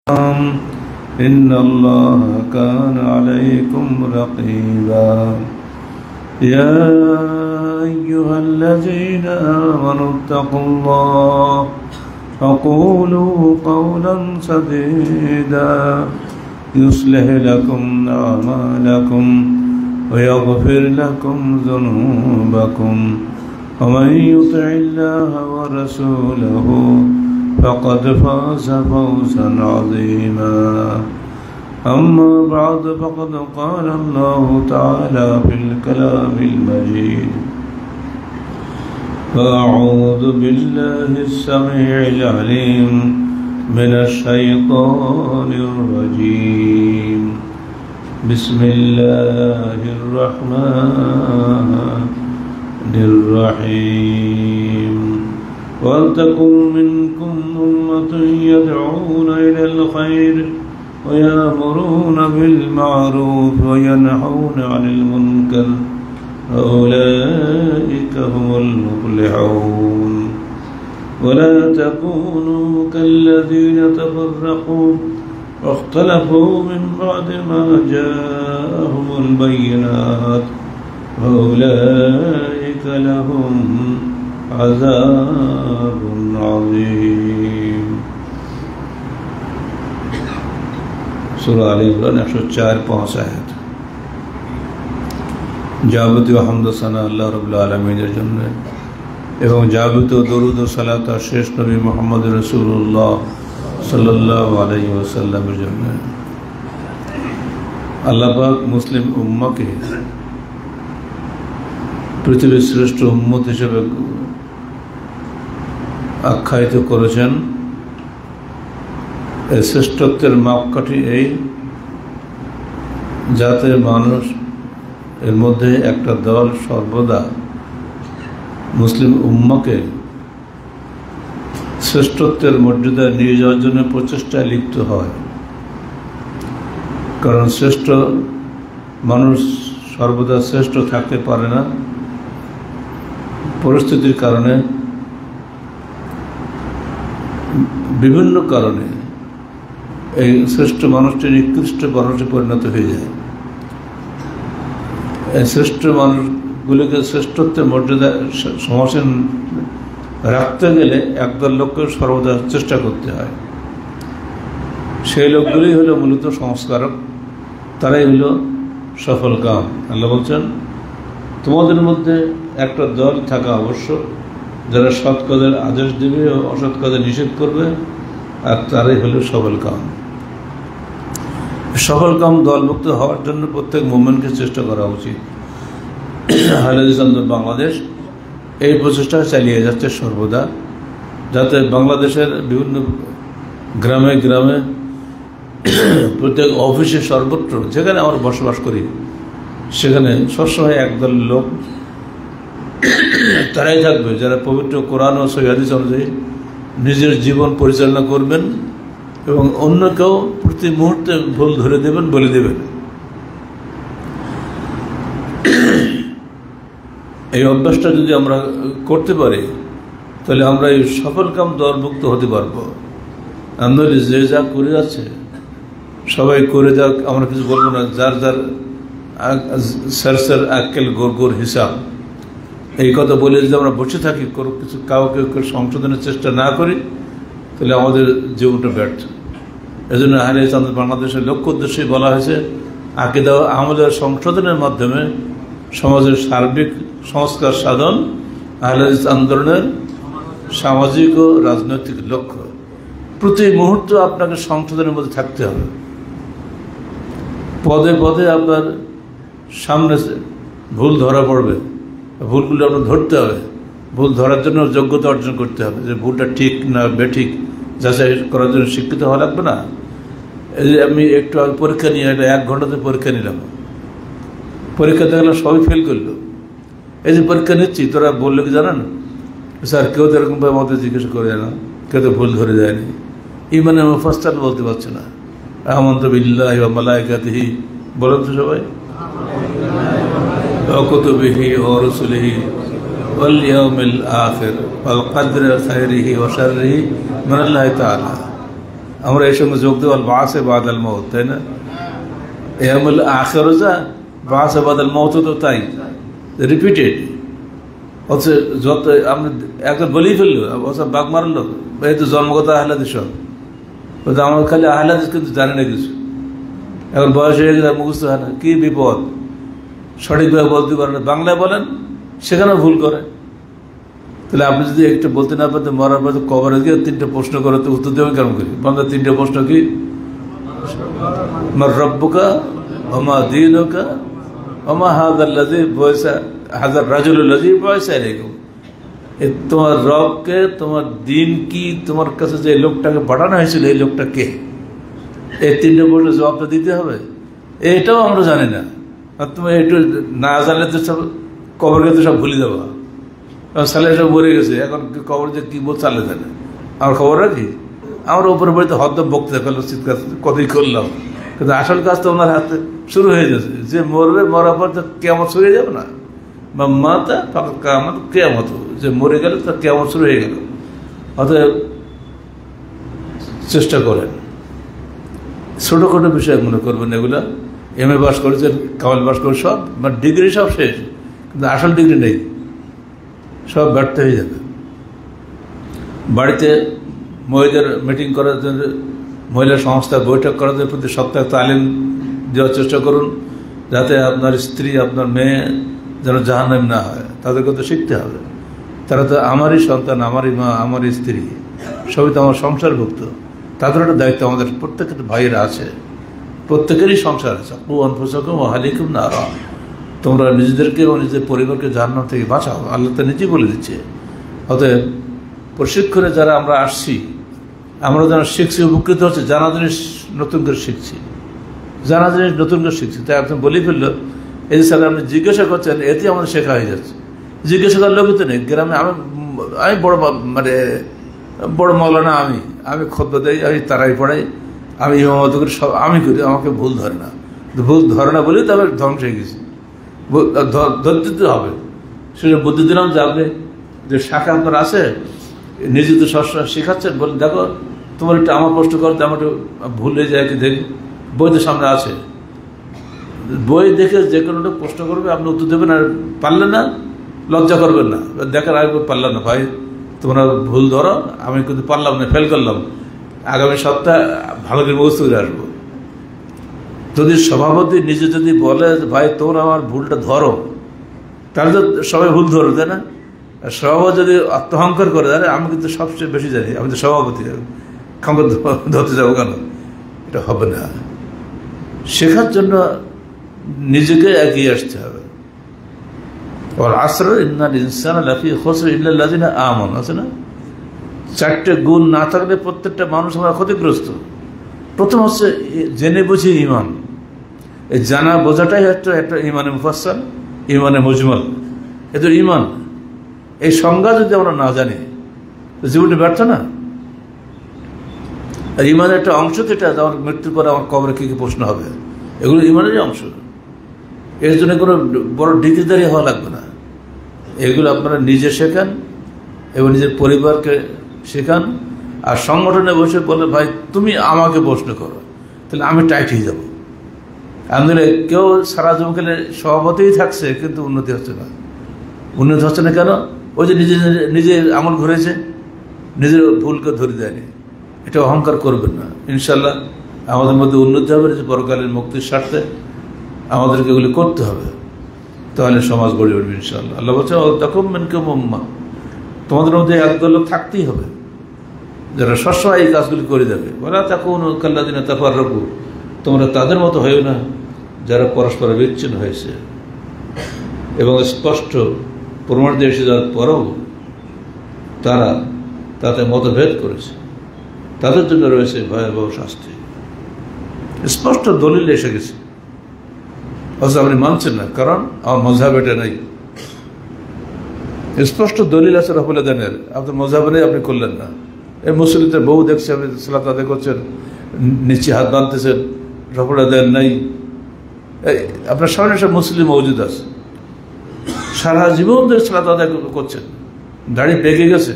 إن الله كان عليكم رقيبا يا أيها الذين آمنوا اتقوا الله وقولوا قولا سديدا يصلح لكم أعمالكم ويغفر لكم ذنوبكم ومن يطع الله ورسوله فقد فاز فوزا عظيما أما بعد فقد قال الله تعالى في الكلام المجيد فأعوذ بالله السميع العليم من الشيطان الرجيم بسم الله الرحمن الرحيم ولتكن منكم أمة يدعون إلى الخير ويأمرون بالمعروف وينهون عن المنكر أولئك هم المفلحون ولا تكونوا كالذين تفرقوا واختلفوا من بعد ما جاءهم البينات وأولئك لهم عذاب عظيم সূরা আলে ইমরান 104-5 আয়াত। যাবতীয় হামদ ও সানা আল্লাহ রাব্বুল আলামিনের জন্য এবং যাবতীয় দরুদ ও সালাত শেষ নবী মুহাম্মদ রাসূলুল্লাহ সাল্লাল্লাহু আলাইহি ওয়াসাল্লামের জন্য। আল্লাহ পাক মুসলিম উম্মাহকে পৃথিবীর শ্রেষ্ঠ উম্মত হিসেবে আখ্যায়িত করেছেন। এই শ্রেষ্ঠত্বের মাপকাঠি এই, যাতে মানুষ এর মধ্যে একটা দল সর্বদা মুসলিম উম্মাহকে শ্রেষ্ঠত্বের মর্যাদায় নিয়ে যাওয়ার জন্য প্রচেষ্টায় লিপ্ত হয়। কারণ শ্রেষ্ঠ মানুষ সর্বদা শ্রেষ্ঠ থাকতে পারে না, পরিস্থিতির কারণে, বিভিন্ন কারণে এই শ্রেষ্ঠ মানুষটি নিকৃষ্ট মানুষে পরিণত হয়ে যায়। এই শ্রেষ্ঠ মানুষগুলিকে শ্রেষ্ঠত্বের মর্যাদা সমাসীন রাখতে গেলে একদল লোককে সর্বদা চেষ্টা করতে হয়। সেই লোকগুলি হলো মূলত সংস্কারক, তারাই হলো সফল কাম। আল্লাহ বলছেন, তোমাদের মধ্যে একটা দল থাকা আবশ্যক যারা সৎ কাজের আদেশ দেবে ও অসৎ কাজে নিষেধ করবে, আর তারাই হলো সফল কাম। সফল কাম দলভুক্ত হওয়ার জন্য প্রত্যেক মুমিনকে চেষ্টা করা উচিত। হাদিস বাংলাদেশ এই প্রচেষ্টা চালিয়ে যাচ্ছে সর্বদা, যাতে বাংলাদেশের বিভিন্ন গ্রামে গ্রামে, প্রত্যেক অফিসে, সর্বত্র যেখানে আমরা বসবাস করি সেখানে সবসময় একদল লোক তারাই থাকবে যারা পবিত্র কোরআন ও সহিহ হাদিস অনুযায়ী নিজের জীবন পরিচালনা করবেন এবং অন্যকেও প্রতি মুহূর্তে ভুল ধরে দেবেন, বলে দেবেন। এই অভ্যাসটা যদি আমরা করতে পারি তাহলে আমরা এই সফল কাম দলভুক্ত হতে পারবো। আমরা যে যা করে যাচ্ছে সবাই করে যাক, আমরা কিছু বলবো না। যার যার স্যার আক্কেল গোর গোর হিসাব, এই কথা বলে যদি আমরা বসে থাকি, কিছু কাউকে সংশোধনের চেষ্টা না করি, তাহলে আমাদের জীবনটা ব্যর্থ। এজন্য আহলে হাদিস বাংলাদেশের লক্ষ্য উদ্দেশ্যে বলা হয়েছে, আকীদা ও আমলের সংশোধনের মাধ্যমে সমাজের সার্বিক সংস্কার সাধন আহলে হাদিস আন্দোলনের সামাজিক ও রাজনৈতিক লক্ষ্য। প্রতি মুহূর্তে আপনাকে সংশোধনের মধ্যে থাকতে হবে। পদে পদে আপনার সামনে ভুল ধরা পড়বে, ভুলগুলো আপনার ধরতে হবে। ভুল ধরার জন্য যোগ্যতা অর্জন করতে হবে, যে ভুলটা ঠিক না বেঠিক যাচাই করার জন্য শিক্ষিত হওয়া লাগবে না। এই যে আমি একটু আগে পরীক্ষা নিয়ে 1 ঘন্টাতে পরীক্ষা নিলাম, পরীক্ষা দেখলাম সবাই ফেল করলো। এই যে পরীক্ষা নিচ্ছি, তোরা বললো কি জানেন স্যার, কেউ তো এরকমভাবে আমাদের জিজ্ঞাসা করে না, কেউ তো ভুল ধরে যায়নি। ইমানে মুফাসসাল বলতে পারছে না, আমানতু বিল্লাহি ওয়া মালাইকাতিহি বলেন তো সবাই, ওয়া কুতুবিহি ওয়া রুসুলিহি ওয়াল ইয়াউমিল আখির ওয়াল কদরি খাইরিহি ওয়া শাররিহি মিনাল্লাহি তাআলা। আমরা এই সঙ্গে যোগ দেওয়াল বাসে বাদাল মত, তাই না? এমল আখেরও যা বাসে বাদাল মত তো তাই রিপিটেড। অথচ যত আমরা একবার বলেই ফেললো, অথচ বাঘ মারলো, এই তো জন্মগত আহ্লাদিস সব। আমার খালি আহ্লাদিস কিন্তু জানে না কিছু, এখন বয়স হয়ে গেলে মুখস্থ হয় না, কি বিপদ। সঠিকভাবে বলতে পারে না, বাংলায় বলেন সেখানেও ভুল করে। তাহলে আপনি যদি একটা বলতে না পারতেন, মরার পর কবরে গিয়ে 3টে প্রশ্ন করে তো উত্তর দেবেন কেমন করি? বাংলা 3টে প্রশ্ন কি? মার রব্বুকা ওমা দীনুকা ওমা হাযাল্লাযী বুইসা হাযার রাজুলুল্লাযী বুইসা ইলাইকুম। তোমার রবকে, তোমার দিন কি, তোমার কাছে যে লোকটাকে পাঠানো হয়েছিল এই লোকটা কে? এই 3টে প্রশ্নের জবাবটা দিতে হবে। এটাও আমরা জানি না। আর তুমি একটু না জানলে তো সব কবরকে তো সব ভুলে দেবো। সালে সব মরে গেছে, এখন কবর যে কি বল চালে জানে, আমার খবর রাখি? আমরা উপরে বাড়িতে হদ্দম বক্তৃতা করলাম, চিৎকার কতই করলাম, কিন্তু আসল কাজ তো ওনার হাতে শুরু হয়ে যাচ্ছে। যে মরবে, মরার পর তো কেমন শুরু হয়ে যাবে না? বা মাতা ফাঁকা কামত কেমত, যে মরে গেলে তার কেমন শুরু হয়ে গেল। অতএব চেষ্টা করেন, ছোটোখাটো বিষয় মনে করবেন এগুলা। MA পাস করেছেন, কামাল পাস করে সব, মানে ডিগ্রি সব শেষ, কিন্তু আসল ডিগ্রি নেই, সব ব্যর্থ হয়ে যাবে। বাড়িতে মহিলাদের মিটিং করার জন্য, মহিলা সংস্থার বৈঠক করার জন্য প্রতি সপ্তাহে তালিম দেওয়ার চেষ্টা করুন, যাতে আপনার স্ত্রী, আপনার মেয়ে যেন জাহান্নামী না হয়। তাদেরকে তো শিখতে হবে, তারা তো আমারই সন্তান, আমারই মা, আমারই স্ত্রী, সবই তো আমার সংসারভুক্ত। তাদের একটা দায়িত্ব আমাদের প্রত্যেকের ভাইয়েরা আছে, প্রত্যেকেরই সংসার আছে। ও আনফুসাকুম ওয়া আহলিকুম নারা, তোমরা নিজেদেরকে এবং নিজেদের পরিবারকে জাহান্নাম থেকে বাঁচাও, আল্লাহ তো নিজেই বলে দিচ্ছে। অতএব প্রশিক্ষণে যারা আমরা আসছি, আমরা যেন শিখছি, উপকৃত হচ্ছে, জানা জিনিস নতুন করে শিখছি, জানা জিনিস নতুন করে শিখছি। তাই একদম বলেই ফেললো, এই যে স্যার আপনি জিজ্ঞাসা করছেন, এতে আমাদের শেখা হয়ে যাচ্ছে। জিজ্ঞাসা করার লোক তো নেই গ্রামে। আমি বড়, মানে বড় মৌলানা, আমি খুতবা দেই, আমি তারাই পড়াই, আমি ইমামত করি, সব আমি করি, আমাকে ভুল ধরে না। ভুল ধরে না বলেই তবে ধ্বংস হয়ে গেছি। ধরতে হবে, সেটা বুদ্ধি দিলাম যে আপনি যে শাখা আপনার আছে, নিজে তো সবসময় শেখাচ্ছেন, বলে দেখো তোমার একটু আমার প্রশ্ন করো, আমার একটু ভুল হয়ে যায়, কি দেখি বই তো সামনে আছে, বই দেখে যে কোনো প্রশ্ন করবে, আপনি উত্তর দেবেন। আর পারলে না, লজ্জা করবেন না, দেখার আগে পারলাম না ভাই, তোমরা ভুল ধরো, আমি কিন্তু পারলাম না, ফেল করলাম, আগামী সপ্তাহে ভালো করে মুখস্থ করে আসবো। যদি সভাপতি নিজে যদি বলে ভাই তোমরা আমার ভুলটা ধরো, তাহলে তো সবাই ভুল ধরো, তাই না? আর সভাপতি যদি আত্মহংকার করে, আরে আমি কিন্তু সবচেয়ে বেশি জানি, আমি তো সভাপতি, খামকে ধরতে যাবো কেন? এটা হবে না। শেখার জন্য নিজেকে এগিয়ে আসতে হবে। আর আসর ইন্নাল ইনসানা লাফি খুসর ইল্লা আল্লাযিনা আমানু, আছে না? 4টে গুণ না থাকলে প্রত্যেকটা মানুষ আমরা ক্ষতিগ্রস্ত। প্রথম হচ্ছে জেনে বুঝি ইমান। এই জানা বোঝাটাই হচ্ছে একটা ইমানে মুফাসসাল, ইমানে মুজমাল। এদের ইমান, এই সংজ্ঞা যদি আমরা না জানি, জীবনটা ব্যর্থ না। আর ইমানের একটা অংশ যেটা, আমার মৃত্যুর পরে আমার কবরে কী কী প্রশ্ন হবে, এগুলো ইমানেরই অংশ। এর জন্য কোনো বড় ডিগ্রিদারি হওয়া লাগবে না। এগুলো আপনারা নিজে শেখান এবং নিজের পরিবারকে শেখান। আর সংগঠনে বসে বলে ভাই তুমি আমাকে প্রশ্ন করো, তাহলে আমি টাইট হয়ে যাবো। আন্দোলনে কেউ সারা জমকালে সভাপতিই থাকছে, কিন্তু উন্নতি হচ্ছে না। উন্নতি হচ্ছে না কেন? ওই যে নিজে আঙুল ঘুরেছে, নিজের ভুলকে ধরে দেয়নি। এটা অহংকার করবেন না। ইনশাল্লাহ আমাদের মধ্যে উন্নতি হবে, যে পরকালের মুক্তির স্বার্থে আমাদেরকে এগুলি করতে হবে, তাহলে সমাজ গড়ে উঠবে ইনশাল্লাহ। আল্লাহ বলছে তখন মেনকে মোম্মা, তোমাদের মধ্যে একদল লোক থাকতেই হবে যারা সবসময় এই কাজগুলি করে যাবে। বলা তখন কাল্লাদিনা তাফাররাকু, তোমরা তাদের মতো হয়েও না যারা পরস্পর বিচ্ছিন্ন হয়েছে এবং স্পষ্ট প্রমাণ দিয়ে এসে যাওয়ার পরেও তারা তাতে মতভেদ করেছে, তাদের জন্য রয়েছে ভয়াবহ শাস্তি। স্পষ্ট দলিল এসে গেছে, অথচ আপনি মানছেন না, কারণ আমার মযহাব এটা নেই। স্পষ্ট দলিল আছে রফুল আদানের, আপনার মযহাব নেই, আপনি করলেন না। এই মুসলিমদের বহু দেখছে, আপনি সালাত আদায় করছেন, নিচে হাত বাঁধতেছেন, রফুল আদান নেই। আপনার সামনে সব মুসলিম মৌজুদ আছে, সারা জীবন ধরে সালাত আদায় করছেন, দাড়ি পেকে গেছে,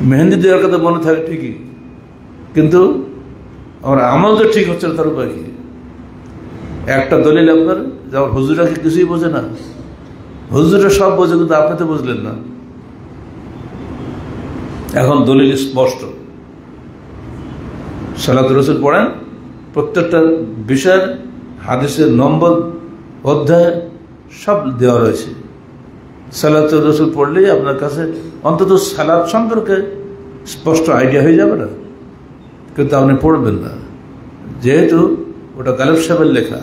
মেহেন্দি দেওয়ার কথা মনে থাকে ঠিকই, কিন্তু আমার আমল তো ঠিক হচ্ছে না, তার উপায় কি? একটা দলিল আপনার, যেমন হুজুরা কি কিছুই বোঝে না? হুজুরা সব বোঝে, কিন্তু আপনি তো বুঝলেন না। এখন দলিল স্পষ্ট, সালাতুর রাসূল পড়েন, প্রত্যেকটা বিষয়ের হাদিসের নম্বর, অধ্যায় সব দেওয়া রয়েছে। সালাতুর রাসূল পড়লেই আপনার কাছে অন্তত সালাত সম্পর্কে স্পষ্ট আইডিয়া হয়ে যাবে না, কিন্তু আপনি পড়বেন না। যেহেতু ওটা গালেব সাহেবের লেখা,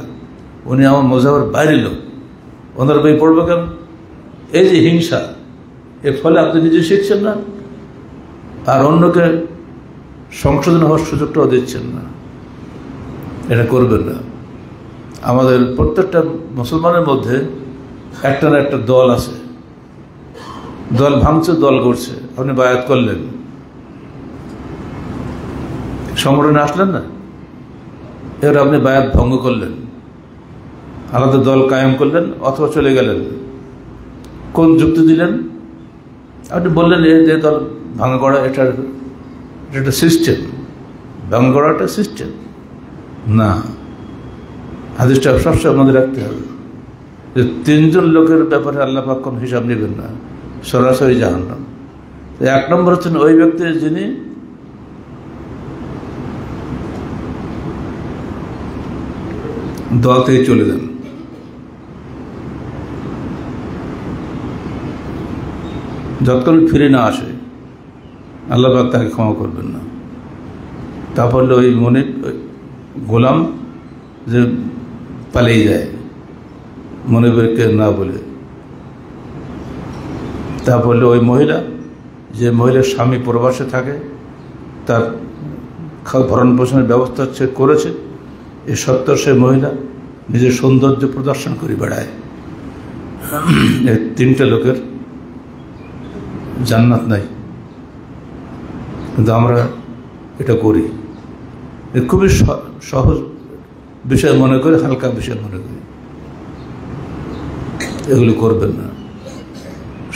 উনি আমার মজাবের বাইরে লোক, ওনার বই পড়বে কেন? এই যে হিংসা, এর ফলে আপনি নিজে শিখছেন না, আর অন্যকে সংশোধন হওয়ার সুযোগটাও দিচ্ছেন না। এটা করবেন না। আমাদের প্রত্যেকটা মুসলমানের মধ্যে একটা না একটা দল আছে, দল ভাঙছে, দল করছে। আপনি বায়াত করলেন, সংগঠনে আসলেন না, এবার আপনি বায়াত ভঙ্গ করলেন, আলাদা দল কায়েম করলেন, অথবা চলে গেলেন। কোন যুক্তি দিলেন? আপনি বললেন এই যে দল ভাঙা করা, এটা একটা সিস্টেম, ভাঙা করা একটা সিস্টেম না। হাদিসটা সবসময় আমাদের রাখতে হবে যে 3 জন লোকের ব্যাপারে আল্লাহ পাক কোন হিসাব নেবেন না, সরাসরি জাহান্নাম। 1 নম্বর হচ্ছেন ওই ব্যক্তি যিনি দল থেকে চলে যান। যতক্ষণ ফিরে না আসে আল্লাহ পাক তাকে ক্ষমা করবেন না। তারপর ওই মনে গোলাম যে পালিয়ে যায় মনে বেরকে না বলে। তারপর ওই মহিলা, যে মহিলার স্বামী প্রবাসে থাকে, তার ভরণ পোষণের ব্যবস্থা সে করেছে, এ সত্ত্বেও সে মহিলা নিজের সৌন্দর্য প্রদর্শন করে বেড়ায়। এই 3টে লোকের জান্নাত নাই, কিন্তু আমরা এটা করি। খুবই সহজ বিষয় মনে করে, হালকা বিষয় মনে করি। এগুলো করবেন না।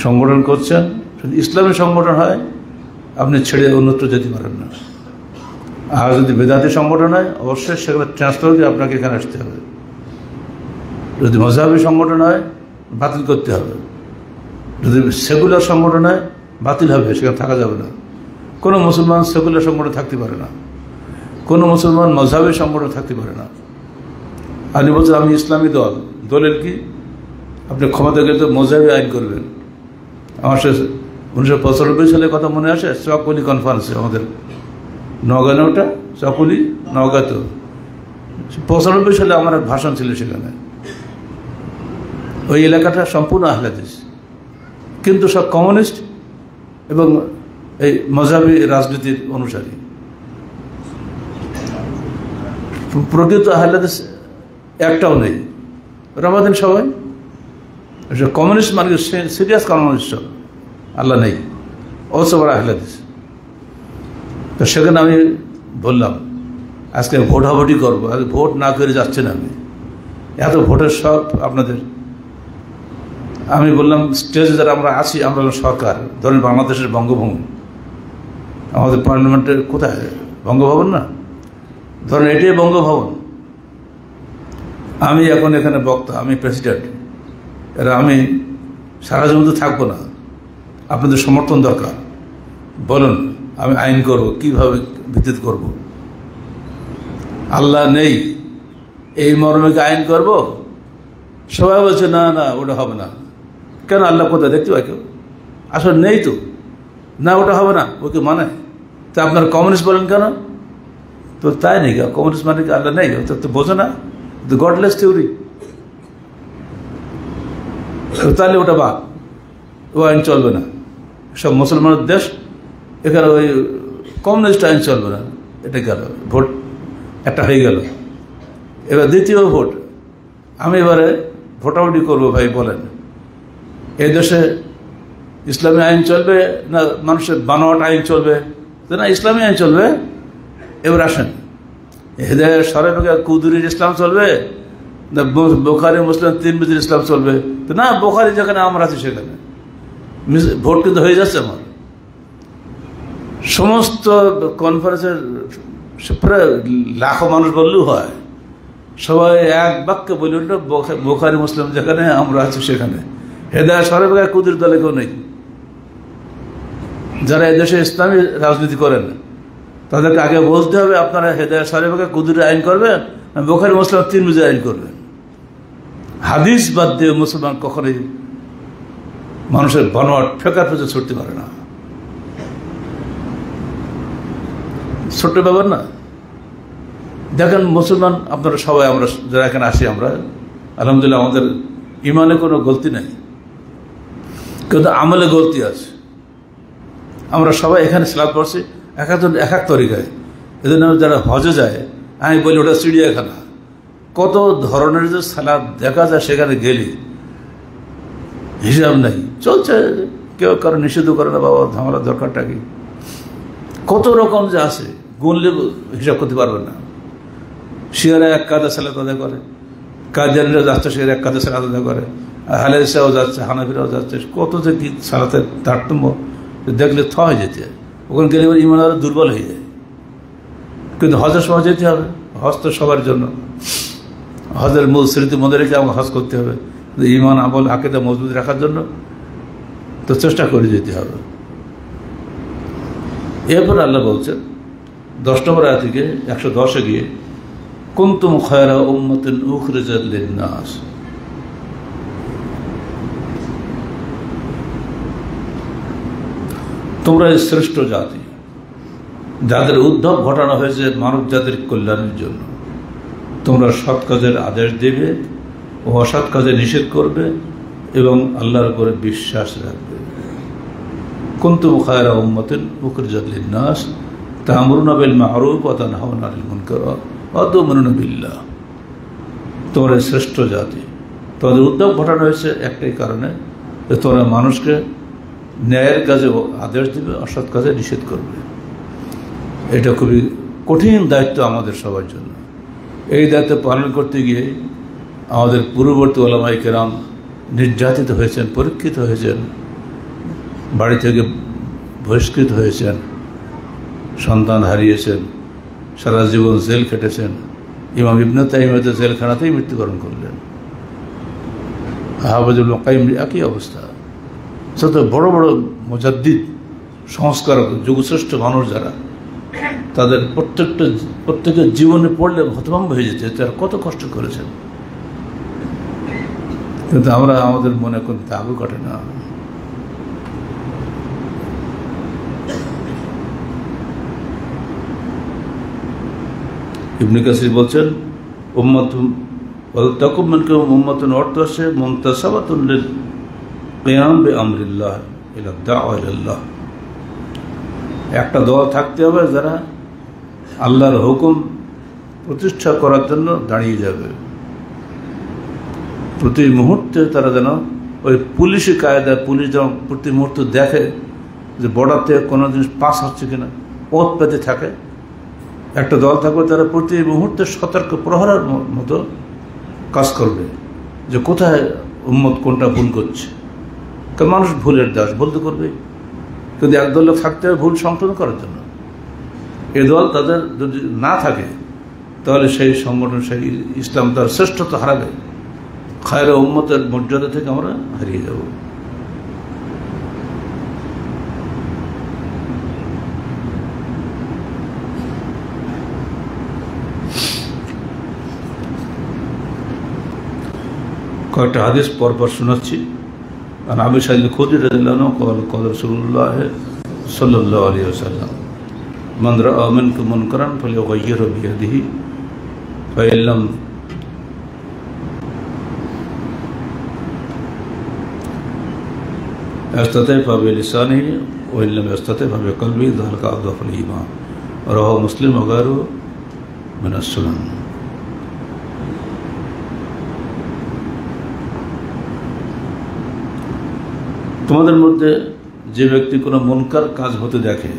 সংগঠন করছেন, যদি ইসলামী সংগঠন হয় আপনি ছেড়ে অন্যত্র যেতে পারেন না। আর যদি বেদাতি সংগঠন হয় অবশ্যই সেগুলো ট্রান্সফার করে আপনাকে এখানে আসতে হবে। যদি মযহাবী সংগঠন হয় বাতিল করতে হবে। যদি সেকুলার সংগঠন হয় বাতিল হবে, সেখানে থাকা যাবে না। কোনো মুসলমান সেকুলার সংগঠন থাকতে পারে না, কোনো মুসলমান মযহাবী সংগঠন থাকতে পারে না। আপনি বলছেন আমি ইসলামী দল, দলের কি? আপনি ক্ষমতা গেলে তো মযহাবী আইন করবেন। আমার সে 1995 সালের কথা মনে আসে, চকলি কনফারেন্সে আমাদের নওগাঁ, ওটা চকলি নওগাঁ, তো 95 সালে আমার এক ভাষণ ছিল সেখানে। ওই এলাকাটা সম্পূর্ণ আহলে হাদিস, কিন্তু সব কমিউনিস্ট এবং এই মযহাবী রাজনীতির অনুসারী। প্রকৃত আহলে হাদিস একটাও নেই। রমাদান সবাই কমিউনিস্ট, মানে সিরিয়াস কমিউনিস্ট, আল্লাহ নেই, অবশ্য বড় আহলে হাদিস। তো সেখানে আমি বললাম আজকে ভোটাভুটি করবো, আজকে ভোট না করে যাচ্ছেন আমি, এত ভোটের শখ আপনাদের। আমি বললাম স্টেজে যারা আমরা আছি, আমরা সরকার, ধরেন বাংলাদেশের বঙ্গভবন, আমাদের পার্লামেন্টের কোথায় বঙ্গভবন না, ধরেন এটাই বঙ্গভবন। আমি এখন এখানে বক্তা, আমি প্রেসিডেন্ট, এরা আমি সারা জীবন তো থাকবো না, আপনাদের সমর্থন দরকার। বলুন আমি আইন করব, কিভাবে ভিত্তিতে করব? আল্লাহ নেই এই মর্মে আইন করব? সবাই বলছে না না ওটা হবে না। কেন? আল্লাহ কোথায় দেখতে পাই কেউ? আসলে নেই তো, না ওটা হবে না, ওকে মানে। তা আপনার কমিউনিস্ট বলেন কেন? তো তাই নেই, কমিউনিস্ট মানে কি আল্লাহ নেই? তো বোঝো না, গডলেস থিওরি। তাহলে ওটা বাদ, ও আইন চলবে না। সব মুসলমানের দেশ, এখানে ওই কমিউনিস্ট আইন চলবে না। এটা গেল, ভোট একটা হয়ে গেল। এবার দ্বিতীয় ভোট, আমি এবারে ভোটাভুটি করবো। ভাই বলেন, এই দেশে ইসলামী আইন চলবে না মানুষের বানোয়াট আইন চলবে? না, ইসলামী আইন চলবে। এবার আসেন, হেদায়েত সরাবেগা কুদুরির ইসলাম চলবে না বুখারী মুসলিম তিরমিজির ইসলাম চলবে? তো না, বুখারী যেখানে আমরা আছি সেখানে। ভোট কিন্তু হয়ে যাচ্ছে আমার। সমস্ত কনফারেন্সের প্রায় লাখো মানুষ বললেও হয়, সবাই এক বাক্যে বলে উঠল বুখারী মুসলিম যেখানে আমরা আছি সেখানে। হেদায়েত সরবরাহ কুদির দলে কেউ নেই। যারা এদেশে ইসলামী রাজনীতি করেন তাদেরকে আগে বলতে হবে আপনারা হেদায়েত সরবরাহ কুদির আইন করবেন, বুখারী মুসলিম 3 বুঝে আইন করবেন। হাদিস বাদ দিয়ে মুসলমান কখনোই মানুষের বনওয়াট ফেকার ফেঁচে ছুটতে পারে না। ছোট্ট ব্যাপার না। দেখেন মুসলমান আপনারা সবাই, আমরা যারা এখানে আসি, আমরা আলহামদুলিল্লাহ আমাদের ইমানে কোনো গলতি নাই, কিন্তু আমলে গলতি আছে। আমরা সবাই এখানে সালাত পড়ছি এক একজন এক এক তরিকায়। এজন্য যারা হজে যায়, আমি বলি ওটা চিড়িয়াখানা, কত ধরনের যে সালাত দেখা যায় সেখানে গেলে হিসাব নাই, চলছে। কেউ কারো নিষেধ করে না, বাবা ঝামেলার দরকারটা কি, কত রকম যে আছে গুনলে হিসাব করতে পারবেন না। শিয়ারা এক কাদা সালাত আদায় করে, কাদিয়ানিরা যাচ্ছে সে এক কাদা সালাত আদায় করে, হালেসাও যাচ্ছে, হানাফিরাও যাচ্ছে, কত যে কি সালাতের তারতম্য দেখলে থ হয়ে যেতে হয়। ওখানে গেলে ইমান আরো দুর্বল হয়ে যায়। কিন্তু হজের সময় যেতে হবে, হজ তো সবার জন্য, হজের মূল স্মৃতি মনে রেখে আমাকে হজ করতে হবে। ইমান আমল আকীদা মজবুত রাখার জন্য তো চেষ্টা করে যেতে হবে। এরপর আল্লাহ বলছেন 10 নম্বর আয়াত থেকে 110-এ গিয়ে, কুনতুম খায়রা উম্মাতিন উখরিজাত লিন-নাস, তোমরা শ্রেষ্ঠ জাতি, যাদের উদ্ভব ঘটানো হয়েছে মানব জাতির কল্যাণের জন্য। তোমরা সৎ কাজের আদেশ দেবে ও অসৎ কাজে নিষেধ করবে এবং আল্লাহর উপরে বিশ্বাস রাখবে। কুনতুম খায়রা উম্মাতিন উখরিজাত লিন-নাস তা'মুরুনা বিল মা'রুফ ওয়া তানহাউনা আনিল মুনকার ওয়া তু'মিনুনা বিল্লাহ। তোমরা শ্রেষ্ঠ জাতি, তোমাদের উদ্যোগ ঘটানো হয়েছে একটাই কারণে, যে তোমরা মানুষকে ন্যায়ের কাজে আদেশ দিবে, অসৎ কাজে নিষেধ করবে। এটা খুবই কঠিন দায়িত্ব আমাদের সবার জন্য। এই দায়িত্ব পালন করতে গিয়ে আমাদের পূর্ববর্তী ওলামায়ে কেরাম নির্যাতিত হয়েছেন, পরীক্ষিত হয়েছেন, বাড়ি থেকে বহিষ্কৃত হয়েছেন, সন্তান হারিয়েছেন, সারা জীবন জেল খেটেছেন। ইমাম ইবনে তাইমিয়া জেলখানাতেই মৃত্যুবরণ করলেন। হাফেজুল কাইম একই অবস্থা। যত বড় বড় মুজাদ্দিদ, সংস্কারক, যুগশ্রেষ্ঠ মানুষ যারা, তাদের প্রত্যেকের জীবনে পড়লে হতভম্ব হয়ে যেতে, তারা কত কষ্ট করেছেন। কিন্তু আমরা আমাদের মনে কোন দাগও কাটে না। ইবনে কাসির বলছেন, উম্মাতুন ওয়াল তাকুম মিনকুম উম্মাতুন, অর্থ আছে মুনতাসাবাতুন লিল কিয়াম বিআমরিল্লাহ ইলা দাওয়া ইলাল্লাহ। একটা দল থাকতে হবে যারা আল্লাহর হুকুম প্রতিষ্ঠা করার জন্য দাঁড়িয়ে যাবে। প্রতি মুহূর্তে তারা যেন ওই পুলিশি কায়দা, পুলিশ যেন প্রতি মুহূর্তে দেখে যে বর্ডার থেকে কোনো জিনিস পাস হচ্ছে কিনা, পথ পেতে থাকে। একটা দল থাকবে তারা প্রতি মুহূর্তে সতর্ক প্রহরার মতো কাজ করবে যে কোথায় উম্মত কোনটা ভুল করছে। কারণ মানুষ ভুলের দাস, ভুল তো করবে, কিন্তু এক দল থাকতে হবে ভুল সংশোধন করার জন্য। এ দল তাদের যদি না থাকে তাহলে সেই সংগঠন, সেই ইসলাম তার শ্রেষ্ঠত্ব হারাবে, খায়রা উম্মতের মর্যাদা থেকে আমরা হারিয়ে যাব। কয়েকটা হাদিস পরপর শোনাচ্ছি। আর আবু সাঈদ খুদরি রাদিয়াল্লাহু আনহু قال قال رسول الله صلى الله عليه وسلم من رأى منكم منكرا فليغيره بيده فإن لم يستطع فبلسانه وإن لم يستطع فبقلبه ذلك أضعف الإيمان رواه مسلم وغيره من السنن। তোমাদের মধ্যে যে ব্যক্তি কোনো মুনকার কাজ হতে দেখে,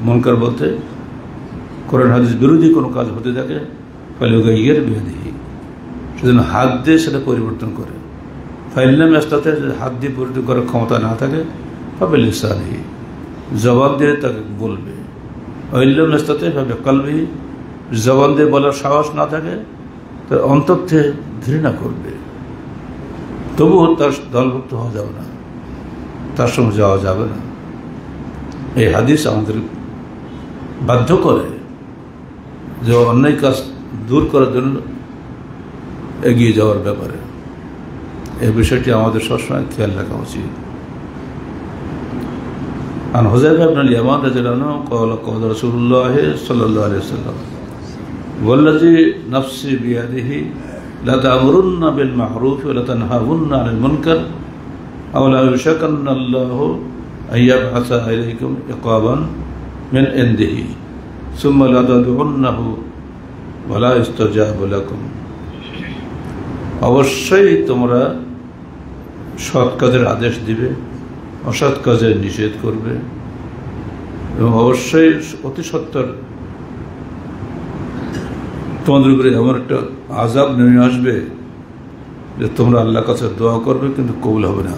মুনকার বলতে কোরআন হাদিস বিরোধী কোনো কাজ হতে দেখে, ফালিউগাইয়ির বিয়াদিহি, সেজন্য হাত দিয়ে সেটা পরিবর্তন করে। ফাইল্লাম ইস্তাতি, হাত দিয়ে পরিবর্তন করার ক্ষমতা না থাকে, ফাবিলিসানিহি, জবাব দিয়ে তাকে বলবে। ইল্লাম ইস্তাতি ফাবিকলবিহি, জবান দিয়ে বলার সাহস না থাকে তার অন্তর থেকে ঘৃণা করবে, তবুও তার দলভুক্ত হওয়া যাবে না, তার সঙ্গে যাওয়া যাবে না। এই হাদিস আমাদের বাধ্য করে যে অন্যায় কাজ দূর করার জন্য এগিয়ে যাওয়ার ব্যাপারে। এই বিষয়টি আমাদের সবসময় খেয়াল রাখা উচিত। عن حذيفة بن اليمان رضي الله عنه قال قال رسول الله صلى الله عليه وسلم والذي نفسي بيده لتأمرن بالمعروف ولتنهون عن المنكر أو لا يشكن الله أن يبعث إليكم عقابا من عنده ثم لا تدعونه ولا يستجاب لكم। অবশ্যই তোমরা সৎ কাজের আদেশ দিবে, অসৎ কাজের নিষেধ করবে, এবং অবশ্যই অতি সত্বর তোমাদের উপরে এমন একটা আযাব নেমে আসবে যে তোমরা আল্লাহর কাছে দোয়া করবে কিন্তু কবুল হবে না।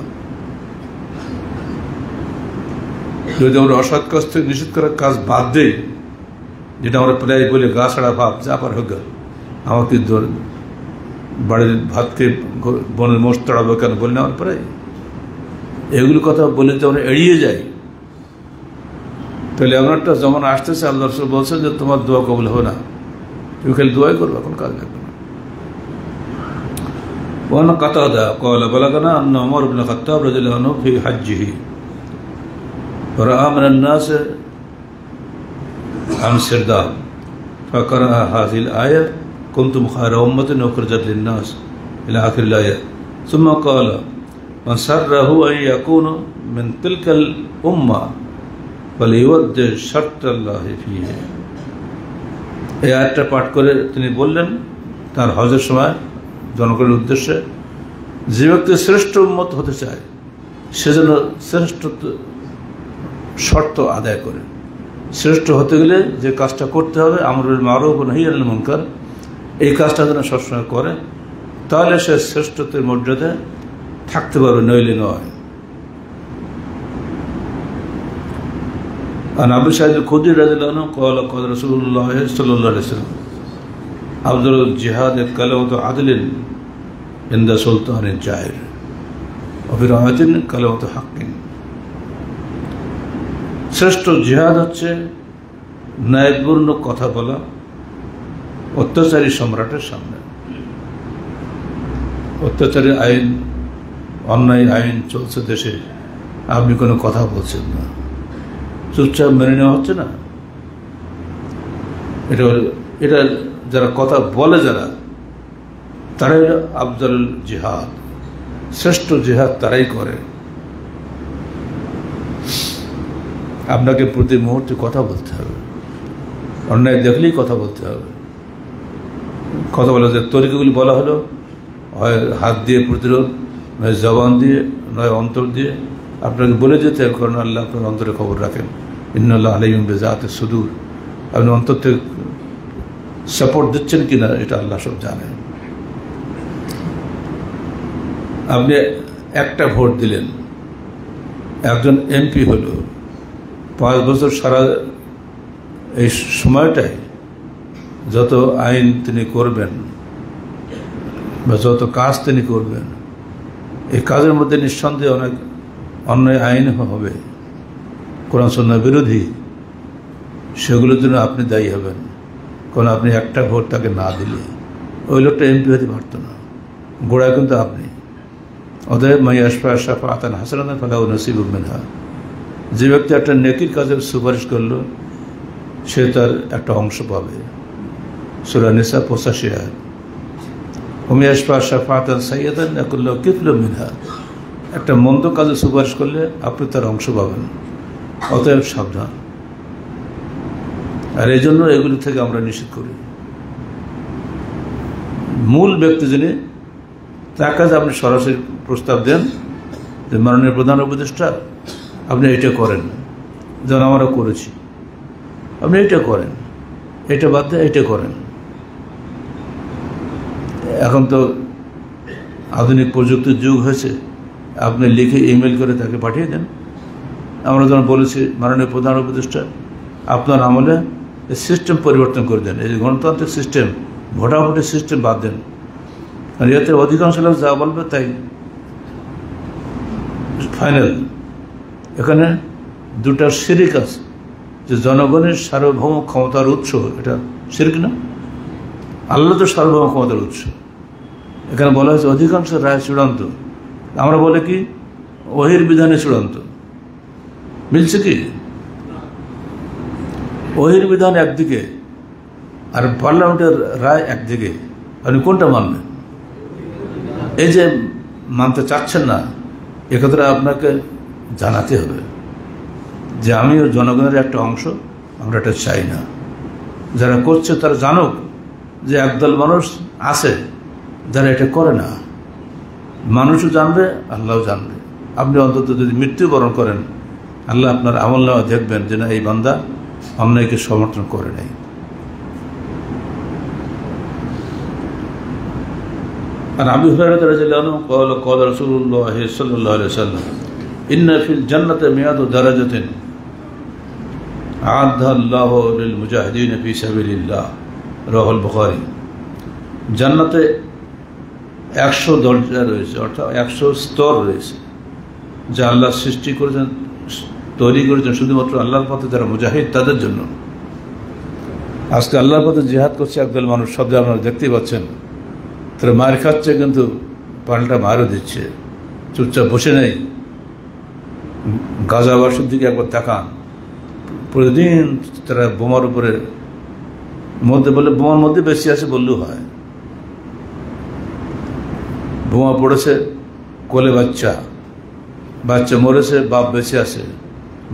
যদি আমরা অসৎ কাজ থেকে নিষেধ করার কাজ বাদ দেই, যেটা আমরা প্রায় বলে গা ছাড়া ভাব, যা পার হোক আমাকে বাড়ির ভাতকে বনের মোষ তাড়াবো কেন বলে না, আমার প্রায় এগুলো কথা বলে তো আমরা এড়িয়ে যাই। তাহলে এমন একটা জমানা আসতেছে, আল্লাহ রাসূল বলছেন যে তোমার দোয়া কবুল হবে না, তুমি খালি দোয়াই করবে, এখন কাজ লাগবে না। وعن قتادة قال بلغنا أن عمر بن الخطاب رضي الله عنه في حجه فرأى من الناس عن سرداب فقرأ هذه الآية كنتم خير أمة أخرجت للناس إلى آخر الآية ثم قال من سره أن يكون من تلك الأمة فليود شرط الله فيه। এই আয়াতটা পাঠ করে তিনি বললেন তার হজের সময় জনগণের উদ্দেশ্যে, যে ব্যক্তি শ্রেষ্ঠ উম্মত হতে চায় সেজন্য শ্রেষ্ঠ শর্ত আদায় করে। শ্রেষ্ঠ হতে গেলে যে কাজটা করতে হবে, আমর বিল মারুফ ওয়া নাহই আনিল মুনকার, এই কাজটা যেন সবসময় করে, তাহলে সে শ্রেষ্ঠত্বের মর্যাদায় থাকতে পারবে, নইলে নয়। عن أبي سعيد الخدري رضي الله عنه قال قال رسول الله صلى الله عليه وسلم أفضل الجهاد كلمة عدل عند سلطان جائر وفي رواية كلمة حق। শ্রেষ্ঠ জিহাদ হচ্ছে ন্যায়পূর্ণ কথা বলা অত্যাচারী সম্রাটের সামনে। অত্যাচারী আইন, অন্যায় আইন চলছে দেশে, আপনি কোনো কথা বলছেন না, চুপচাপ মেনে নেওয়া হচ্ছে না। এটা যারা কথা বলে, যারা তারাই আফজাল জিহাদ, শ্রেষ্ঠ জিহাদ তারাই করে। আপনাকে প্রতি মুহূর্তে কথা বলতে হবে, অন্যায় দেখলেই কথা বলতে হবে। কথা বলা যে তরিকাগুলি বলা হলো, হয় হাত দিয়ে প্রতিরোধ, নয় জবান দিয়ে, নয় অন্তর দিয়ে। আপনাকে বলে যেতে হবে, কারণ আল্লাহ আপনার অন্তরে খবর রাখেন। ইন্নাল্লাহ আলাইহিম বিযাতিস সুদূর, আপনি অন্তর থেকে সাপোর্ট দিচ্ছেন কিনা এটা আল্লাহ সব জানেন। আপনি একটা ভোট দিলেন, একজন এমপি হলো, 5 বছর সারা এই সময়টায় যত আইন তিনি করবেন বা যত কাজ তিনি করবেন, এই কাজের মধ্যে নিঃসন্দেহে অনেক অন্যায় আইন হবে, কোরআন সুন্নাহ বিরোধী, সেগুলোর জন্য আপনি দায়ী হবেন। কারণ আপনি একটা ভোট তাকে না দিলে ওই লোকটা এমপি হতে পারত না, গোড়ায় কিন্তু আপনি। অতএব মাইয়াশফা শাফাআতান হাসানাতান ফালাহু নাসিবুম মিনহা, যে ব্যক্তি একটা নেকির কাজের সুপারিশ করলো সে তার একটা অংশ পাবে। সূরা নিসা 85 আয়াত। মাইয়াশফা শাফাআতান সাইয়্যাতান ইয়াকুল লাহু কিফলুম মিনহা, একটা মন্দ কাজে সুপারিশ করলে আপনি তার অংশ পাবেন। অতএব সাবধান। আর এই জন্য এগুলি থেকে আমরা নিষেধ করি। মূল ব্যক্তি যিনি, তার কাছে আপনি সরাসরি প্রস্তাব দেন যে মাননীয় প্রধান উপদেষ্টা আপনি এটা করেন, যেন আমরা করেছি, আপনি এটা করেন, এটা বাদ দিয়ে এটা করেন। এখন তো আধুনিক প্রযুক্তির যুগ হয়েছে, আপনি লিখে ইমেল করে তাকে পাঠিয়ে দেন। আমরা যখন বলেছি মাননীয় প্রধান উপদেষ্টা আপনার আমলে এই সিস্টেম পরিবর্তন করে দেন। এই গণতান্ত্রিক সিস্টেম, ভোটাভুটি সিস্টেম বাদ দেন। আর এতে অধিকাংশ লোক যা বলবে তাই ফাইনাল। এখানে দুটা শিরিক আছে, যে জনগণের সার্বভৌম ক্ষমতার উৎস, এটা শিরিক না? আল্লাহ তো সার্বভৌম ক্ষমতার উৎস। এখানে বলা হয়েছে অধিকাংশ রায় চূড়ান্ত। আমরা বলে কি ওহির বিধানে চূড়ান্ত, মিলছে কি? ওহির বিধান একদিকে আর পার্লামেন্টের রায় একদিকে, আপনি কোনটা মানবেন? এই যে মানতে চাচ্ছেন না, একথা আপনাকে জানাতে হবে যে আমিও জনগণের একটা অংশ, আমরা এটা চাই না। যারা করছে তারা জানুক যে একদল মানুষ আছে যারা এটা করে না। মানুষও জানবে, আল্লাহও জানবে। আপনি অন্তত যদি মৃত্যুবরণ করেন, আল্লাহ আপনার আমলনামা দেখবেন যে না, এই বান্দা অন্যায়কে সমর্থন করে নাই। আর আবু হুরায়রা রাদিয়াল্লাহু আনহু قال قال رسول الله صلى الله عليه وسلم إن في الجنة 100 درجة أعدها الله للمجاهدين في سبيل الله رواه البخاري। জান্নাতে 100 দরজা রয়েছে, অর্থাৎ 100 স্তর রয়েছে, যা আল্লাহ সৃষ্টি করেছেন, তৈরি করেছেন শুধুমাত্র আল্লাহর পথে যারা মুজাহিদ তাদের জন্য। আজকে আল্লাহর পথে জিহাদ করছে একদল মানুষ, সব আপনারা দেখতেই পাচ্ছেন। তারা মার খাচ্ছে, কিন্তু পাল্টা মারও দিচ্ছে, চুপচাপ বসে নেই। গাজাবাসীর দিকে একবার তাকান, প্রতিদিন তারা বোমার উপরে মধ্যে বলে বোমার মধ্যে বেশি আছে বললেও হয়। বোমা পড়েছে, কোলে বাচ্চা, বাচ্চা মরেছে, বাপ বেঁচে আছে।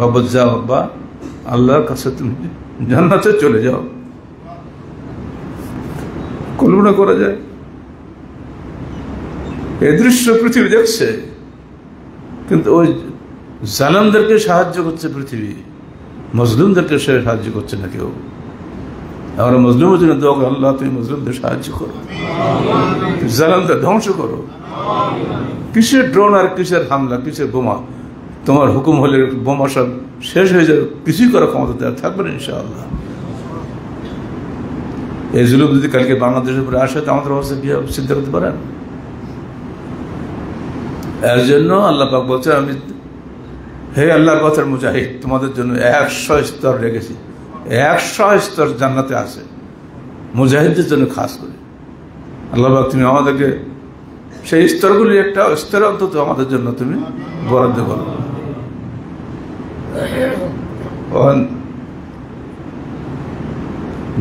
বাবা যাও, বা আল্লাহর কাছে তুমি জান্নাতে চলে যাও। কল্পনা করা যায়? এই দৃশ্য পৃথিবী দেখছে, কিন্তু ওই জালেমদেরকে সাহায্য করছে পৃথিবী, মজলুমদেরকে সে সাহায্য করছে না কেউ। আমরা মজলুমের জন্য দোয়া করি, আল্লাহ তুমি মজলুমদের সাহায্য করো, জালেমদের ধ্বংস করো। কিসের ড্রোন আর কিসের হামলা, কিসের বোমা? তোমার হুকুম হলে বোমা সব শেষ হয়ে যাবে, কিছুই করার ক্ষমতা দেওয়া থাকবে না ইনশাআল্লাহ। এই জুলুম যদি কালকে বাংলাদেশের উপরে আসে, তো আমাদের অবস্থা কি হবে চিন্তা করতে পারেন? এর জন্য আল্লাহ পাক বলছে, আমি হে আল্লাহর পথের মুজাহিদ, তোমাদের জন্য 100 স্তর রেখেছি। 100 স্তর জান্নাতে আছে মুজাহিদদের জন্য খাস করে। আল্লাহ পাক তুমি আমাদেরকে সেই স্তরগুলি একটা স্তর অন্তত আমাদের জন্য তুমি বরাদ্দ করো।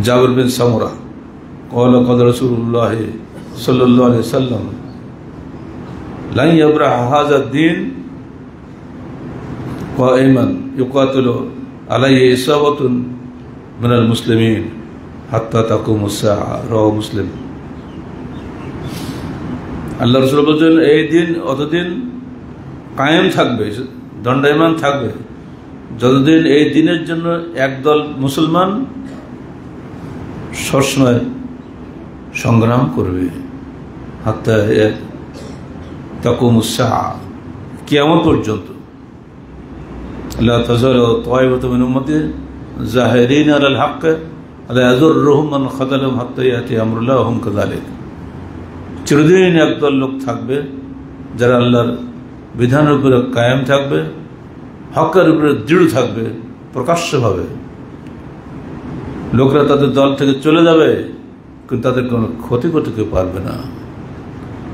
জাবির বিন সামুরা قال قال رسول الله صلى الله عليه وسلم لن يبرح هذا الدين قائما يقاتل عليه إصابة من المسلمين حتى تقوم الساعة رواه مسلم। আল্লাহ রাসূল বলেন, এই দিন অতদিন কায়েম থাকবে, দণ্ডায়মান থাকবে, যতদিন এই দিনের জন্য একদল মুসলমান সবসময় সংগ্রাম করবে। হাত্তা তাকুমুস সাআ, কিয়ামত পর্যন্ত। লা তাযালু তায়িফাতু মিন উম্মতি যাহিরিনা আলাল হক লা ইয়াযুররুহুম মান খাযালাহুম হাত্তা ইয়াতি আমরুল্লাহ ওয়া হুম কাযালিক। চিরদিন একদল লোক থাকবে যারা আল্লাহর বিধানের উপরে কায়েম থাকবে, হকের উপরে দৃঢ় থাকবে প্রকাশ্যভাবে। লোকরা তাদের দল থেকে চলে যাবে, কিন্তু তাদের কোনো ক্ষতি করতে কেউ পারবে না।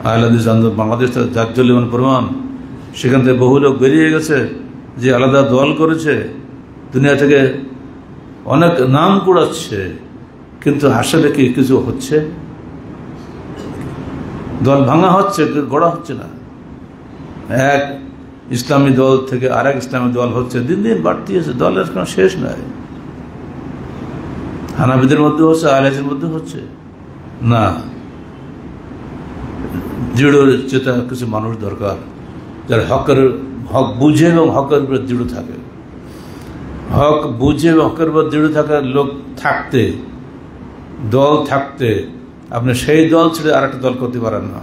আহলাদিস বাংলাদেশ জাজ্জলিমান প্রমাণ, সেখান থেকে বহু লোক বেরিয়ে গেছে, যে আলাদা দল করেছে, দুনিয়া থেকে অনেক নাম কুড়াচ্ছে, কিন্তু আসলে কি কিছু হচ্ছে? দল ভাঙা হচ্ছে, গড়া হচ্ছে না। এক ইসলামী দল থেকে আরেক ইসলামী দল হচ্ছে, দিন দিন বাড়তি আছে, দলের কোনো শেষ নাই। হানাফিদের মধ্যে হচ্ছে, আহলের মধ্যে হচ্ছে না। দৃঢ় চেতা কিছু মানুষ দরকার, যারা হক বুঝে এবং হকের উপরে দৃঢ় থাকে। হক বুঝে এবং হকের উপর দৃঢ় থাকার লোক থাকতে, দল থাকতে, আপনি সেই দল ছেড়ে আর একটা দল করতে পারেন না।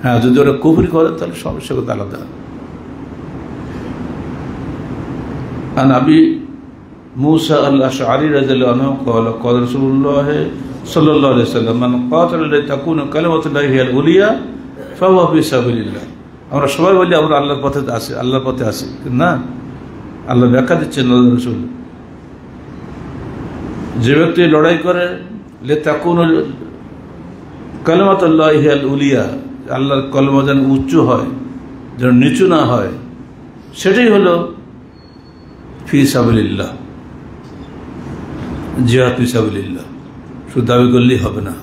হ্যাঁ, যদি ওরা কুফরি করেন তাহলে সমস্যা করতে আলাদা। عن أبي मूसा अल-अशअरी रज़ियल्लाहु अन्हु क़ाल क़ाल रसूलुल्लाह सल्लल्लाहु अलैहि वसल्लम मान क़ातल लिताकुना कालिमातुल्लाहि अल-उलिया फाहुवा फी साबिलिल्लाह। আমরা সবাই বলি আমরা আল্লাহর পথে আছি, আল্লাহর পথে আছি, না, আল্লাহ ব্যাখ্যা দিচ্ছেন আল্লাহর রাসূল, যে ব্যক্তি লড়াই করে লিতাকুনা কালিমাতুল্লাহি আল-উলিয়া, আল্লাহর কলমা যেন উচ্চ হয়, যেন নিচু না হয়, সেটাই হলো ফি সাবিলিল্লাহ, জিহাদ ফি সাবিলিল্লাহ। শুধু দাবি করলেই হবে না।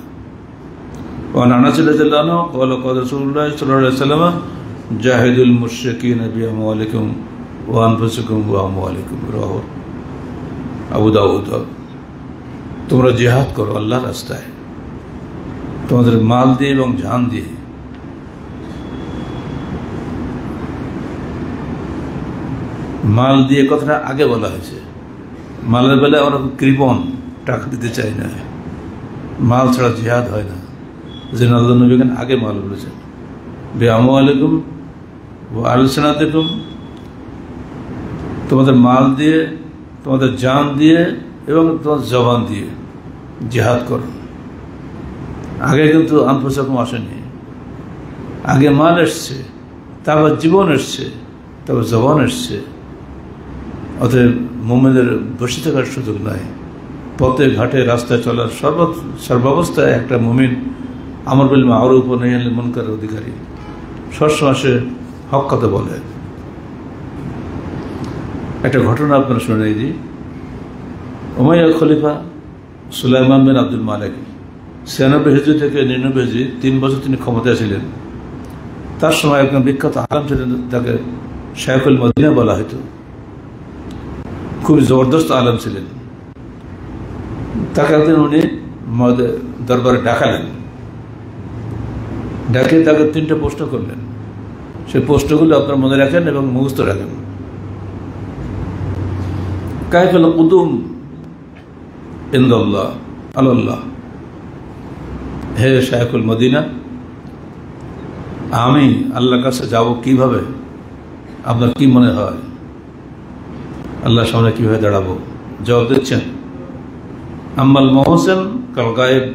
ওয়ান আনাস রাদিয়াল্লাহু আনহু ক্বালা ক্বালা রাসূলুল্লাহ সাল্লাল্লাহু আলাইহি ওয়াসাল্লাম জাহিদুল মুশরিকিনা বিআমওয়ালিকুম ওয়া আনফুসিকুম ওয়া আমওয়ালিকুম, রাওয়াহু আবু দাউদ। তোমরা জিহাদ করো আল্লাহর রাস্তায় তোমাদের মাল দিয়ে এবং জান দিয়ে। মাল দিয়ে কথাটা আগে বলা হয়েছে, মালের বেলায় আমরা কৃপণ, টাকা দিতে চাই না, মাল ছাড়া জিহাদ হয় না। যে আল্লাহ নবী আগে মাল বলেছেন, বিআমওয়ালিকুম ওয়া আলসিনাতিকুম, তোমাদের মাল দিয়ে, তোমাদের জান দিয়ে এবং তোমাদের জবান দিয়ে জিহাদ করো। আগে কিন্তু আনফুসাকুম আসেনি, আগে মাল এসছে, তারপর জীবন এসছে, তারপর জবান এসছে। অতএব মুমিনদের বসে থাকার সুযোগ নাই। পথে ঘাটে রাস্তায় চলার সর্বাবস্থায় একটা মুমিন আমর বিল মারুফ ওয়া নাহি আনিল মুনকারের অধিকারী, সবসময় সে হক কথা বলে। একটা ঘটনা আপনারা শুনে দিই। উমাইয়া খলিফা সুলাইমান বিন আব্দুল মালিক 96 হিজরি থেকে 99 হিজরি 3 বছর তিনি ক্ষমতায় ছিলেন। তার সময় একজন বিখ্যাত আলেম ছিলেন, তাকে শায়খুল মদিনা বলা হতো। খুব জবরদস্ত আলেম ছিলেন। তাকে একদিন উনি দরবারে ডাকালেন, ডাকে তাকে 3টে প্রশ্ন করলেন। সেই প্রশ্নগুলো আপনার মনে রাখেন এবং মুখস্থ রাখেন। কাইফাল কুদুম ইনদাল্লাহ আলাল্লাহ, হে শায়খুল মদিনা, আমি আল্লাহর কাছে যাব কিভাবে? আপনার কি মনে হয় আল্লাহর সামনে কিভাবে দাঁড়াবো? জবাব দিচ্ছেন, আম্মাল মুহসিন কাল গায়েব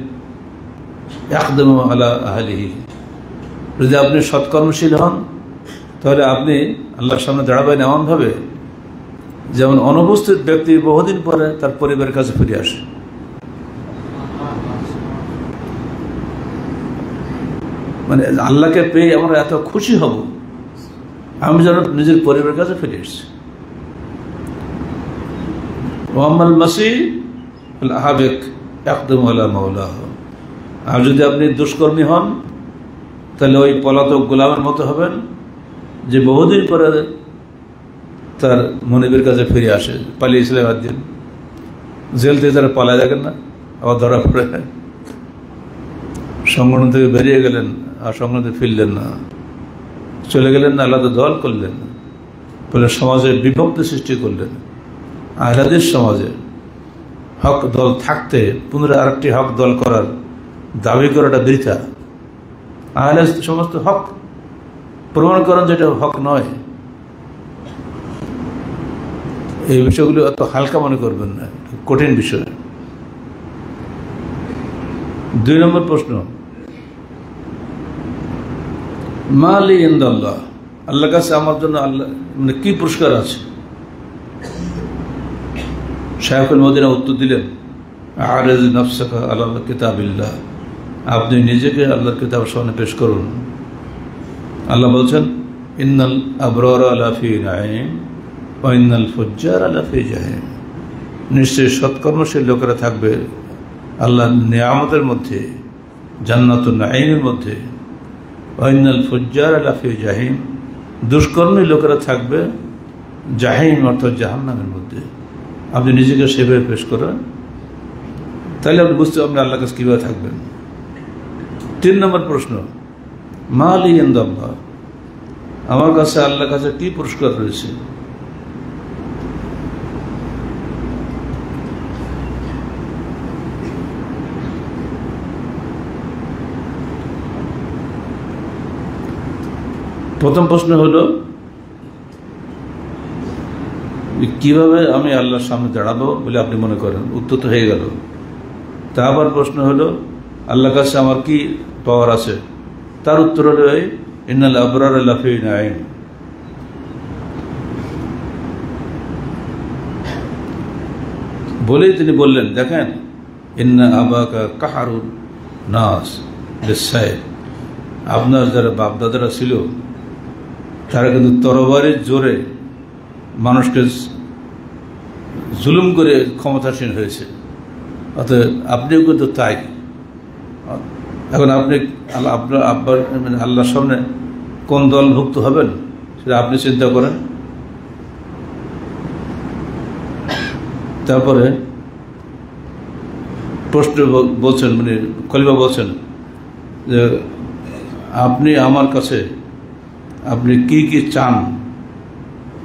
ইয়াখদিমু আলা আহলিহি, যদি আপনি সৎকর্মশীল হন তাহলে আপনি আল্লাহর সামনে দাঁড়াবেন এমনভাবে যেমন অনুপস্থিত ব্যক্তি বহুদিন পরে তার পরিবারের কাছে ফিরে আসে। মানে আল্লাহকে পেয়ে আমরা এত খুশি হব, আমি যেন নিজের পরিবারের কাছে ফিরে এসেছি। ওয়াম্মাল মাসিহ আল আহাবিক ইয়াকদুমু আলা মাওলাহ, আর যদি আপনি দুষ্কর্মী হন তাহলে ওই পলাতক গোলামের মতো হবেন যে বহুদিন পরে তার মনিবের কাছে ফিরে আসে। পালিয়ে ইসলাম দিন জেল থেকে তারা পালা যাবেন না, আবার ধরা পড়ে সংগঠন থেকে বেরিয়ে গেলেন আর সংগঠন থেকে ফিরলেন না, চলে গেলেন না, আলাদা দল করলেন, বলে সমাজে বিভক্তি সৃষ্টি করলেন। আহলাদের সমাজে হক দল থাকতে পুনরায় আরেকটি হক দল করার দাবি করাটা বৃথা। আহলে সমস্ত হক প্রমাণ করেন যেটা হক নয়। এই বিষয়গুলো এত হালকা মনে করবেন না, কঠিন বিষয়। 2 নম্বর প্রশ্ন, মা লি ইনদাল্লাহ, আল্লাহর কাছে আমার জন্য আল্লাহ মানে কি পুরস্কার আছে? শায়খুল মদিনা উত্তর দিলেন, আরিজ নাফসাকা আলা কিতাবিল্লাহ, আপনি নিজেকে আল্লাহর কিতাবের সামনে পেশ করুন। আল্লাহ বলছেন, ইন্নাল আবরারা লাফি নাঈম ওয়া ইন্নাল ফুজ্জারা লাফি জাহিম, নিশ্চয়ই সৎকর্মশীল লোকেরা থাকবে আল্লাহর নিয়ামতের মধ্যে, জান্নাতুন নাঈমের মধ্যে, ওয়া ইন্নাল ফুজ্জারা লাফি জাহিম, দুষ্কর্মী লোকেরা থাকবে জাহিম অর্থাৎ জাহান্নামের মধ্যে। আপনি নিজেকে সেভাবে পেশ করেন, তাহলে আপনি বুঝতে আপনি আল্লাহর কাছে কীভাবে থাকবেন। 3 নম্বর প্রশ্ন, মা লি ইনদাল্লাহ, আমার কাছে আল্লাহর কাছে কি পুরস্কার রয়েছে? প্রথম প্রশ্ন হলো কিভাবে আমি আল্লাহর সামনে দাঁড়াবো বলে আপনি মনে করেন? উত্তর তো হয়ে গেল। তা আবার প্রশ্ন হলো আল্লাহর কাছে আমার কি পাওয়ার আছে? তার উত্তর হলো এই ইন্নাল আবরার লাফি নাঈম। বলেই তিনি বললেন, দেখেন ইন্না আবাকা কাহারুন নাস বিসাইফ, আপনার যারা বাপদাদারা ছিল তারা কিন্তু তরবারির জোরে মানুষকে জুলুম করে ক্ষমতাসীন হয়েছে, অতএব আপনিও কিন্তু তাই। এখন আপনি আপনার আব্বার মানে আল্লাহর সামনে কোন দলভুক্ত হবেন সেটা আপনি চিন্তা করেন। তারপরে প্রশ্ন বলছেন, মানে খলিফা বলছেন যে আপনি আমার কাছে আপনি কি কি চান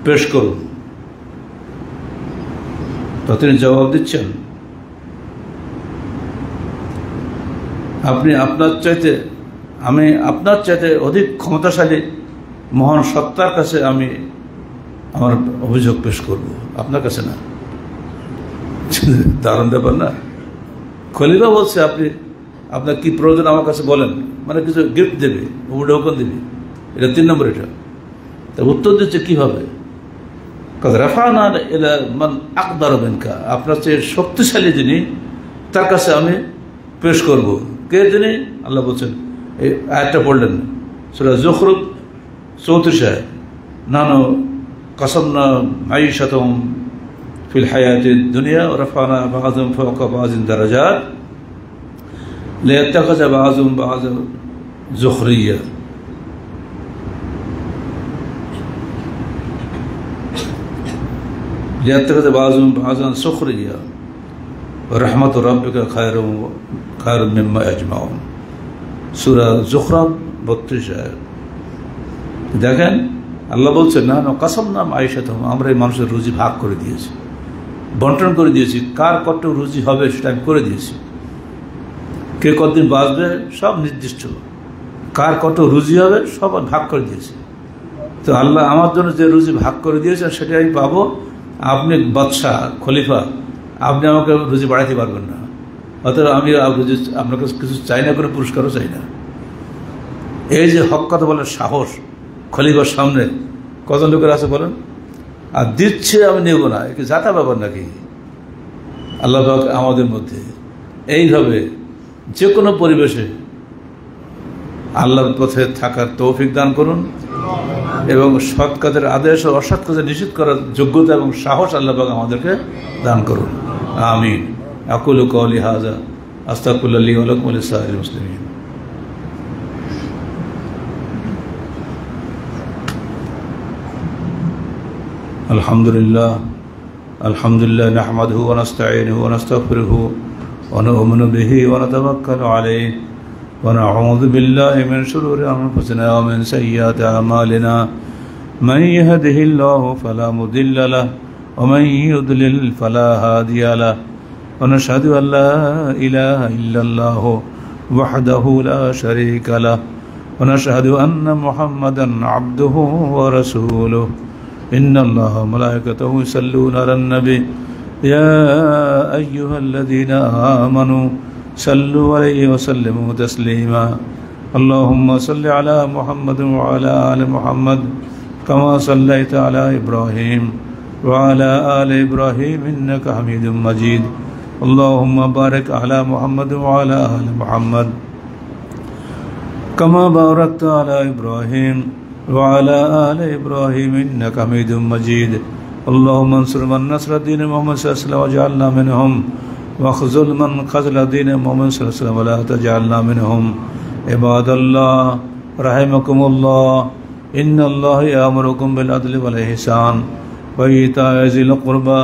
পেশ করুন। তো তিনি জবাব দিচ্ছেন, আমি আপনার চাইতে অধিক ক্ষমতাশালী মহান সত্তার কাছে আমি আমার অভিযোগ পেশ করব, আপনার কাছে না। দারুণ ব্যাপার না? খলিফা বলছে আপনার কি প্রয়োজন আমার কাছে বলেন, মানে কিছু গিফট দেবে, উপঢৌকন দেবে। এটা 3 নম্বর। এটা তা উত্তর দিচ্ছে কিভাবে? রাফানা ইলা মান আকদার মিনকা, আপনার চেয়ে শক্তিশালী যিনি তার কাছে আমি পেশ করব। কে তিনি? আল্লাহ বলছেন, এই আয়াতটা পড়লেন সূরা যুখরুফ 34 আয়াত, নানু কাসামনা মাঈশাতাহুম ফিল হায়াতিদ দুনিয়া ওয়া রাফানা বা'যাহুম ফাওকা বা'যিন দারাজাত লিয়াত্তাখিযা বা'যুহুম বা'যান যুখরিয়্যা। লিয়াত্তাখিযা বা'যুহুম বা'যান সুখরিয়্যা ওয়া রাহমাতু রাব্বিকা খায়রুম মিম্মা ইয়াজমাউন। সূরা যুখরুফ 32 আয়াত। দেখেন আল্লাহ বলছেন, না কাসামনা মাঈশাতাহুম, আমরা এই মানুষের রুজি ভাগ করে দিয়েছি, বন্টন করে দিয়েছি। কার কত রুজি হবে সেটা আমি করে দিয়েছি। কে কতদিন বাঁচবে সব নির্দিষ্ট, কার কত রুজি হবে সব ভাগ করে দিয়েছি। তো আল্লাহ আমার জন্য যে রুজি ভাগ করে দিয়েছেন সেটা আমি পাবো। আপনি বাদশাহ খলিফা, আপনি আমাকে রুজি বাড়াতে পারবেন না, অতএব আমি রুজি আপনাকে কিছু চাই না, করে পুরস্কারও চাই না। এই যে হক কথা বলার সাহস খলিফার সামনে কত লোকের আছে বলেন? আর দিচ্ছে আমি নেব না, একে জাতা ব্যাপার নাকি? আল্লাহ পাক আমাদের মধ্যে এইভাবে যে কোনো পরিবেশে আল্লাহর পথে থাকার তৌফিক দান করুন, এবং সৎ কাজের আদেশ ও অসৎ কাজে নিষেধ করার যোগ্যতা এবং সাহস আল্লাহ পাক আমাদেরকে দান করুন। আমিন। আকুলু কওলি হাযা আস্তাগফিরুল্লাহ লি ওয়া লাকুম ওয়া লিসাইরিল মুসলিমিন। আলহামদুলিল্লাহ নাহমাদুহু ওয়া নাস্তাঈনুহু ওয়া নাস্তাগফিরুহু ওয়া নু'মিনু বিহি ওয়া নাতাওয়াক্কালু আলাইহি ওয়া নাউযু বিল্লাহি মিন শুরুরি আনফুসিনা ওয়া মিন সাইয়্যাতি আ'মালিনা মান ইয়াহদিহিল্লাহু ফালা মুদিল্লা লাহু ওয়া মান ইউদ্লিল ফালা হাদিয়া লাহু ওয়া নাশহাদু আন লা ইলাহা ইল্লাল্লাহু ওয়াহদাহু লা শারীকা লাহু ওয়া নাশহাদু আন্না মুহাম্মাদান আবদুহু ওয়া রাসূলুহু। إن الله وملائكته يصلون على النبي يا أيها الذين آمنوا صلوا عليه وسلموا تسليما اللهم صل على محمد وعلى آل محمد كما صليت على إبراهيم وعلى آل إبراهيم إنك حميد مجيد اللهم بارك على محمد وعلى آل محمد كما باركت على إبراهيم وعلى آل إبراهيم إنك حميد مجيد اللهم انصر من نصر دين محمد صلى الله عليه وسلم واجعلنا منهم واخذل من خذل دين محمد صلى الله عليه وسلم ولا تجعلنا منهم عباد الله رحمكم الله إن الله يأمركم بالعدل والإحسان وإيتاء ذي القربى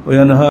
وينهى